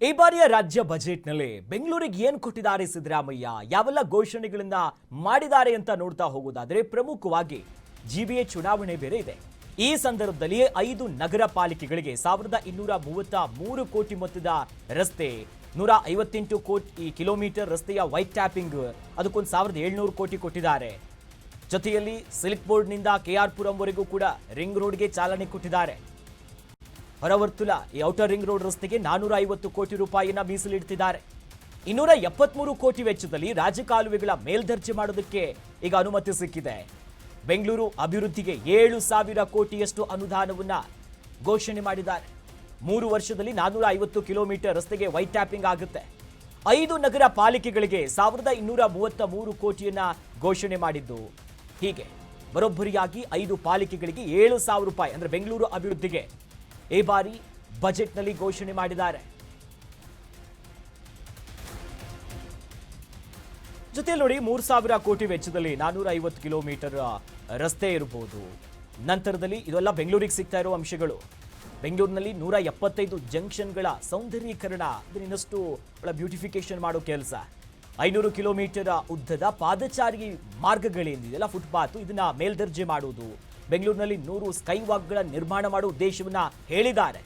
ಈ ಬಾರಿಯ ರಾಜ್ಯ ಬಜೆಟ್ನಲ್ಲಿ ಬೆಂಗಳೂರಿಗೆ ಏನು ಕೊಟ್ಟಿದ್ದಾರೆ ಸಿದ್ದರಾಮಯ್ಯ, ಯಾವೆಲ್ಲ ಘೋಷಣೆಗಳನ್ನ ಮಾಡಿದ್ದಾರೆ ಅಂತ ನೋಡ್ತಾ ಹೋಗೋದಾದ್ರೆ ಪ್ರಮುಖವಾಗಿ ಜಿಬಿಎ ಚುನಾವಣೆ ಬೇರೆ ಇದೆ. ಈ ಸಂದರ್ಭದಲ್ಲಿ 5 ನಗರ ಪಾಲಿಕೆಗಳಿಗೆ 1233 ಕೋಟಿ ಮೊತ್ತದ ರಸ್ತೆ, 158 ಕಿಲೋಮೀಟರ್ ರಸ್ತೆಯ ವೈಟ್ ಟ್ಯಾಪಿಂಗ್, ಅದಕ್ಕೊಂದು 1700 ಕೋಟಿ ಕೊಟ್ಟಿದ್ದಾರೆ. ಜೊತೆಯಲ್ಲಿ ಸಿಲ್ಕ್ ಬೋರ್ಡ್ನಿಂದ ಕೆಆರ್ ಪುರಂವರೆಗೂ ಕೂಡ ರಿಂಗ್ ರೋಡ್ಗೆ ಚಾಲನೆ ಕೊಟ್ಟಿದ್ದಾರೆ. ಹೊರವರ್ತುಲ ಈ ಔಟರ್ ರಿಂಗ್ ರೋಡ್ ರಸ್ತೆಗೆ 450 ಕೋಟಿ ರೂಪಾಯಿನ ಮೀಸಲಿಡ್ತಿದ್ದಾರೆ. 273 ಕೋಟಿ ವೆಚ್ಚದಲ್ಲಿ ರಾಜಕಾಲುವೆಗಳ ಮೇಲ್ದರ್ಜೆ ಮಾಡೋದಕ್ಕೆ ಈಗ ಅನುಮತಿ ಸಿಕ್ಕಿದೆ. ಬೆಂಗಳೂರು ಅಭಿವೃದ್ಧಿಗೆ 7,000 ಕೋಟಿಯಷ್ಟು ಅನುದಾನವನ್ನ ಘೋಷಣೆ ಮಾಡಿದ್ದಾರೆ. 3 ವರ್ಷದಲ್ಲಿ 450 ಕಿಲೋಮೀಟರ್ ರಸ್ತೆಗೆ ವೈಟ್ ಟ್ಯಾಪಿಂಗ್ ಆಗುತ್ತೆ. 5 ನಗರ ಪಾಲಿಕೆಗಳಿಗೆ 1233 ಕೋಟಿಯನ್ನ ಘೋಷಣೆ ಮಾಡಿದ್ದು. ಹೀಗೆ ಬರೋಬ್ಬರಿಯಾಗಿ 5 ಪಾಲಿಕೆಗಳಿಗೆ 7,000 ರೂಪಾಯಿ ಅಂದ್ರೆ ಬೆಂಗಳೂರು ಅಭಿವೃದ್ಧಿಗೆ ಈ ಬಾರಿ ಬಜೆಟ್ನಲ್ಲಿ ಘೋಷಣೆ ಮಾಡಿದ್ದಾರೆ. ಜೊತೆಯಲ್ಲಿ ನೋಡಿ 3,000 ಕೋಟಿ ವೆಚ್ಚದಲ್ಲಿ 450 ಕಿಲೋಮೀಟರ್ ರಸ್ತೆ ಇರಬಹುದು. ನಂತರದಲ್ಲಿ ಇದೆಲ್ಲ ಬೆಂಗಳೂರಿಗೆ ಸಿಗ್ತಾ ಇರೋ ಅಂಶಗಳು. ಬೆಂಗಳೂರಿನಲ್ಲಿ 175 ಜಂಕ್ಷನ್ಗಳ ಸೌಂದರ್ಯೀಕರಣ, ಇನ್ನಷ್ಟು ಬ್ಯೂಟಿಫಿಕೇಶನ್ ಮಾಡೋ ಕೆಲಸ. 500 ಕಿಲೋಮೀಟರ್ ಉದ್ದದ ಪಾದಚಾರಿ ಮಾರ್ಗಗಳೇನಿದೆಯಲ್ಲ, ಫುಟ್ಪಾತ್, ಇದನ್ನ ಮೇಲ್ದರ್ಜೆ ಮಾಡುವುದು. ಬೆಂಗಳೂರಿನಲ್ಲಿ 100 ಸ್ಕೈ ವಾಕ್ಗಳ ನಿರ್ಮಾಣ ಮಾಡುವ ಉದ್ದೇಶವನ್ನ ಹೇಳಿದ್ದಾರೆ.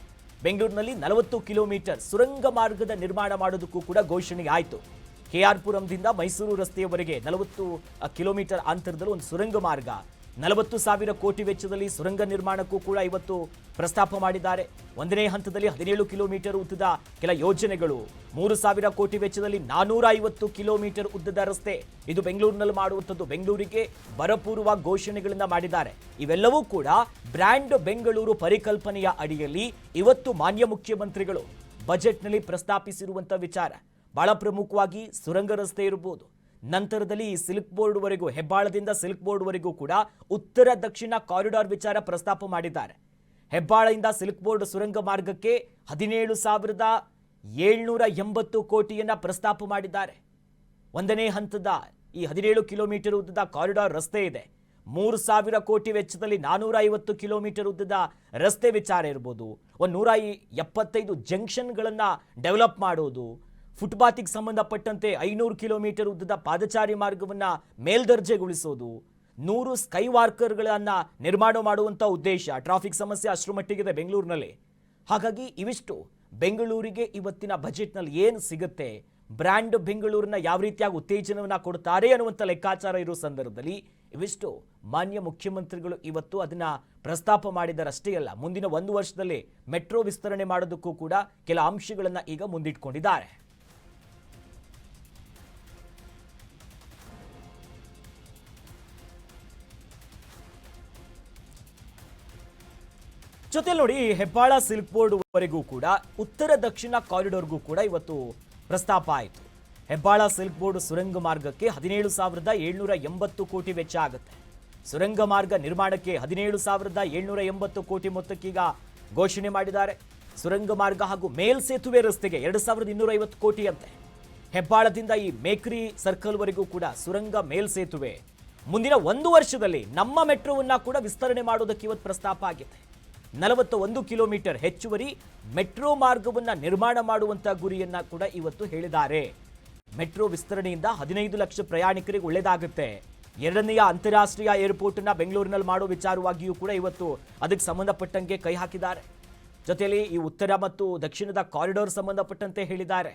ಬೆಂಗಳೂರಿನಲ್ಲಿ 40 ಕಿಲೋಮೀಟರ್ ಸುರಂಗ ಮಾರ್ಗದ ನಿರ್ಮಾಣ ಮಾಡೋದಕ್ಕೂ ಕೂಡ ಘೋಷಣೆ ಆಯಿತು. ಕೆಆರ್ ಪುರಂದಿಂದ ಮೈಸೂರು ರಸ್ತೆಯವರೆಗೆ 40 ಕಿಲೋಮೀಟರ್ ಅಂತರದಲ್ಲಿ ಒಂದು ಸುರಂಗ ಮಾರ್ಗ, 40,000 ಕೋಟಿ ವೆಚ್ಚದಲ್ಲಿ ಸುರಂಗ ನಿರ್ಮಾಣಕ್ಕೂ ಕೂಡ ಇವತ್ತು ಪ್ರಸ್ತಾಪ ಮಾಡಿದ್ದಾರೆ. 1ನೇ ಹಂತದಲ್ಲಿ 17 ಕಿಲೋಮೀಟರ್ ಉದ್ದದ ಕೆಲ ಯೋಜನೆಗಳು, 3,000 ಕೋಟಿ ವೆಚ್ಚದಲ್ಲಿ 450 ಕಿಲೋಮೀಟರ್ ಉದ್ದದ ರಸ್ತೆ, ಇದು ಬೆಂಗಳೂರಿನಲ್ಲಿ ಮಾಡುವಂಥದ್ದು. ಬೆಂಗಳೂರಿಗೆ ಬರಪೂರ್ವ ಘೋಷಣೆಗಳನ್ನ ಮಾಡಿದ್ದಾರೆ. ಇವೆಲ್ಲವೂ ಕೂಡ ಬ್ರ್ಯಾಂಡ್ ಬೆಂಗಳೂರು ಪರಿಕಲ್ಪನೆಯ ಅಡಿಯಲ್ಲಿ ಇವತ್ತು ಮಾನ್ಯ ಮುಖ್ಯಮಂತ್ರಿಗಳು ಬಜೆಟ್ನಲ್ಲಿ ಪ್ರಸ್ತಾಪಿಸಿರುವಂಥ ವಿಚಾರ. ಬಹಳ ಪ್ರಮುಖವಾಗಿ ಸುರಂಗ ರಸ್ತೆ ಇರಬಹುದು. ನಂತರದಲ್ಲಿ ಸಿಲ್ಕ್ ಬೋರ್ಡ್ ವರೆಗೂ, ಹೆಬ್ಬಾಳದಿಂದ ಸಿಲ್ಕ್ ಬೋರ್ಡ್ ವರೆಗೂ ಕೂಡ ಉತ್ತರ ದಕ್ಷಿಣ ಕಾರಿಡಾರ್ ವಿಚಾರ ಪ್ರಸ್ತಾಪ ಮಾಡಿದ್ದಾರೆ. ಹೆಬ್ಬಾಳದಿಂದ ಸಿಲ್ಕ್ ಬೋರ್ಡ್ ಸುರಂಗ ಮಾರ್ಗಕ್ಕೆ 17,780 ಕೋಟಿಯನ್ನ ಪ್ರಸ್ತಾಪ ಮಾಡಿದ್ದಾರೆ. 1ನೇ ಹಂತದ ಈ 17 ಕಿಲೋಮೀಟರ್ ಉದ್ದದ ಕಾರಿಡಾರ್ ರಸ್ತೆ ಇದೆ. 3,000 ಕೋಟಿ ವೆಚ್ಚದಲ್ಲಿ 450 ಕಿಲೋಮೀಟರ್ ಉದ್ದದ ರಸ್ತೆ ವಿಚಾರ ಇರ್ಬೋದು. 175 ಜಂಕ್ಷನ್ಗಳನ್ನ ಡೆವಲಪ್ ಮಾಡೋದು, ಫುಟ್ಪಾತಿಗೆ ಸಂಬಂಧಪಟ್ಟಂತೆ 500 ಕಿಲೋಮೀಟರ್ ಉದ್ದದ ಪಾದಚಾರಿ ಮಾರ್ಗವನ್ನು ಮೇಲ್ದರ್ಜೆಗೊಳಿಸೋದು, 100 ಸ್ಕೈ ವಾಕರ್ಗಳನ್ನ ನಿರ್ಮಾಣ ಮಾಡುವಂಥ ಉದ್ದೇಶ. ಟ್ರಾಫಿಕ್ ಸಮಸ್ಯೆ ಅಷ್ಟರ ಮಟ್ಟಿಗಿದೆ ಬೆಂಗಳೂರಿನಲ್ಲಿ. ಹಾಗಾಗಿ ಇವಿಷ್ಟು ಬೆಂಗಳೂರಿಗೆ ಇವತ್ತಿನ ಬಜೆಟ್ನಲ್ಲಿ ಏನು ಸಿಗುತ್ತೆ, ಬ್ರ್ಯಾಂಡ್ ಬೆಂಗಳೂರನ್ನ ಯಾವ ರೀತಿಯಾಗಿ ಉತ್ತೇಜನವನ್ನು ಕೊಡ್ತಾರೆ ಅನ್ನುವಂಥ ಲೆಕ್ಕಾಚಾರ ಇರೋ ಸಂದರ್ಭದಲ್ಲಿ ಇವಿಷ್ಟು ಮಾನ್ಯ ಮುಖ್ಯಮಂತ್ರಿಗಳು ಇವತ್ತು ಅದನ್ನ ಪ್ರಸ್ತಾಪ ಮಾಡಿದರಷ್ಟೇ ಅಲ್ಲ, ಮುಂದಿನ 1 ವರ್ಷದಲ್ಲಿ ಮೆಟ್ರೋ ವಿಸ್ತರಣೆ ಮಾಡೋದಕ್ಕೂ ಕೂಡ ಕೆಲ ಅಂಶಗಳನ್ನು ಈಗ ಮುಂದಿಟ್ಕೊಂಡಿದ್ದಾರೆ. ಜೊತೆಲಿ ನೋಡಿ, ಹೆಬ್ಬಾಳ ಸಿಲ್ಕ್ ಬೋರ್ಡ್ ವರೆಗೂ ಕೂಡ ಉತ್ತರ ದಕ್ಷಿಣ ಕಾರಿಡಾರ್ಗೂ ಕೂಡ ಇವತ್ತು ಪ್ರಸ್ತಾಪ ಆಯಿತು. ಹೆಬ್ಬಾಳ ಸಿಲ್ಕ್ ಬೋರ್ಡ್ ಸುರಂಗ ಮಾರ್ಗಕ್ಕೆ 17,780 ಕೋಟಿ ವೆಚ್ಚ ಆಗುತ್ತೆ. ಸುರಂಗ ಮಾರ್ಗ ನಿರ್ಮಾಣಕ್ಕೆ 17,780 ಕೋಟಿ ಮೊತ್ತಕ್ಕೀಗ ಘೋಷಣೆ ಮಾಡಿದ್ದಾರೆ. ಸುರಂಗ ಮಾರ್ಗ ಹಾಗೂ ಮೇಲ್ಸೇತುವೆ ರಸ್ತೆಗೆ 2,250 ಕೋಟಿ ಅಂತೆ. ಹೆಬ್ಬಾಳದಿಂದ ಈ ಮೇಕ್ರಿ ಸರ್ಕಲ್ ವರೆಗೂ ಕೂಡ ಸುರಂಗ ಮೇಲ್ಸೇತುವೆ. ಮುಂದಿನ 1 ವರ್ಷದಲ್ಲಿ ನಮ್ಮ ಮೆಟ್ರೋವನ್ನ ಕೂಡ ವಿಸ್ತರಣೆ ಮಾಡೋದಕ್ಕೆ ಇವತ್ತು ಪ್ರಸ್ತಾಪ ಆಗಿದೆ. 41 ಕಿಲೋಮೀಟರ್ ಹೆಚ್ಚುವರಿ ಮೆಟ್ರೋ ಮಾರ್ಗವನ್ನ ನಿರ್ಮಾಣ ಮಾಡುವಂತ ಗುರಿಯನ್ನ ಕೂಡ ಇವತ್ತು ಹೇಳಿದ್ದಾರೆ. ಮೆಟ್ರೋ ವಿಸ್ತರಣೆಯಿಂದ 15 ಲಕ್ಷ ಪ್ರಯಾಣಿಕರಿಗೆ ಒಳ್ಳೆಯದಾಗುತ್ತೆ. 2ನೇ ಅಂತಾರಾಷ್ಟ್ರೀಯ ಏರ್ಪೋರ್ಟ್ ಅನ್ನ ಬೆಂಗಳೂರಿನಲ್ಲಿ ಮಾಡೋ ವಿಚಾರವಾಗಿಯೂ ಕೂಡ ಇವತ್ತು ಅದಕ್ಕೆ ಸಂಬಂಧಪಟ್ಟಂಗೆ ಕೈ ಹಾಕಿದ್ದಾರೆ. ಜೊತೆಯಲ್ಲಿ ಈ ಉತ್ತರ ಮತ್ತು ದಕ್ಷಿಣದ ಕಾರಿಡಾರ್ ಸಂಬಂಧಪಟ್ಟಂತೆ ಹೇಳಿದ್ದಾರೆ.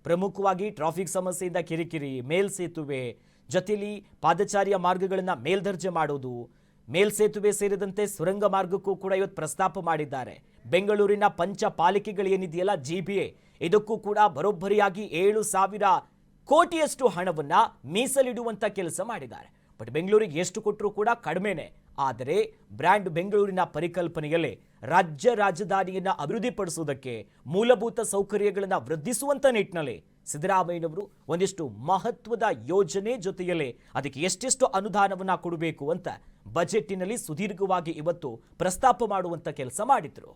ಪ್ರಮುಖವಾಗಿ ಟ್ರಾಫಿಕ್ ಸಮಸ್ಯೆಯಿಂದ ಕಿರಿಕಿರಿ, ಮೇಲ್ಸೇತುವೆ, ಜೊತೆಯಲ್ಲಿ ಪಾದಚಾರಿಯ ಮಾರ್ಗಗಳನ್ನು ಮೇಲ್ದರ್ಜೆ ಮಾಡೋದು, ಮೇಲ್ಸೇತುವೆ ಸೇರಿದಂತೆ ಸುರಂಗ ಮಾರ್ಗಕ್ಕೂ ಕೂಡ ಇವತ್ತು ಪ್ರಸ್ತಾಪ ಮಾಡಿದ್ದಾರೆ. ಬೆಂಗಳೂರಿನ ಪಂಚ ಪಾಲಿಕೆಗಳೇನಿದೆಯಲ್ಲ ಜಿಬಿಎ, ಇದಕ್ಕೂ ಕೂಡ ಬರೋಬ್ಬರಿಯಾಗಿ 7,000 ಕೋಟಿಯಷ್ಟು ಹಣವನ್ನ ಮೀಸಲಿಡುವಂತ ಕೆಲಸ ಮಾಡಿದ್ದಾರೆ. ಬಟ್ ಬೆಂಗಳೂರಿಗೆ ಎಷ್ಟು ಕೊಟ್ಟರೂ ಕೂಡ ಕಡಿಮೆನೆ. ಆದರೆ ಬ್ರ್ಯಾಂಡ್ ಬೆಂಗಳೂರಿನ ಪರಿಕಲ್ಪನೆಯಲ್ಲಿ ರಾಜ್ಯ ರಾಜಧಾನಿಯನ್ನ ಅಭಿವೃದ್ಧಿಪಡಿಸುವುದಕ್ಕೆ, ಮೂಲಭೂತ ಸೌಕರ್ಯಗಳನ್ನು ವೃದ್ಧಿಸುವಂತ ನಿಟ್ಟಿನಲ್ಲಿ ಸಿದ್ದರಾಮಯ್ಯನವರು ಒಂದಿಷ್ಟು ಮಹತ್ವದ ಯೋಜನೆ, ಜೊತೆಯಲ್ಲೇ ಅದಕ್ಕೆ ಎಷ್ಟೆಷ್ಟು ಅನುದಾನವನ್ನ ಕೊಡಬೇಕು ಅಂತ ಬಜೆಟ್ನಲ್ಲಿ ಸುದೀರ್ಘವಾಗಿ ಇವತ್ತು ಪ್ರಸ್ತಾಪ ಮಾಡುವಂತ ಕೆಲಸ ಮಾಡಿದ್ರು.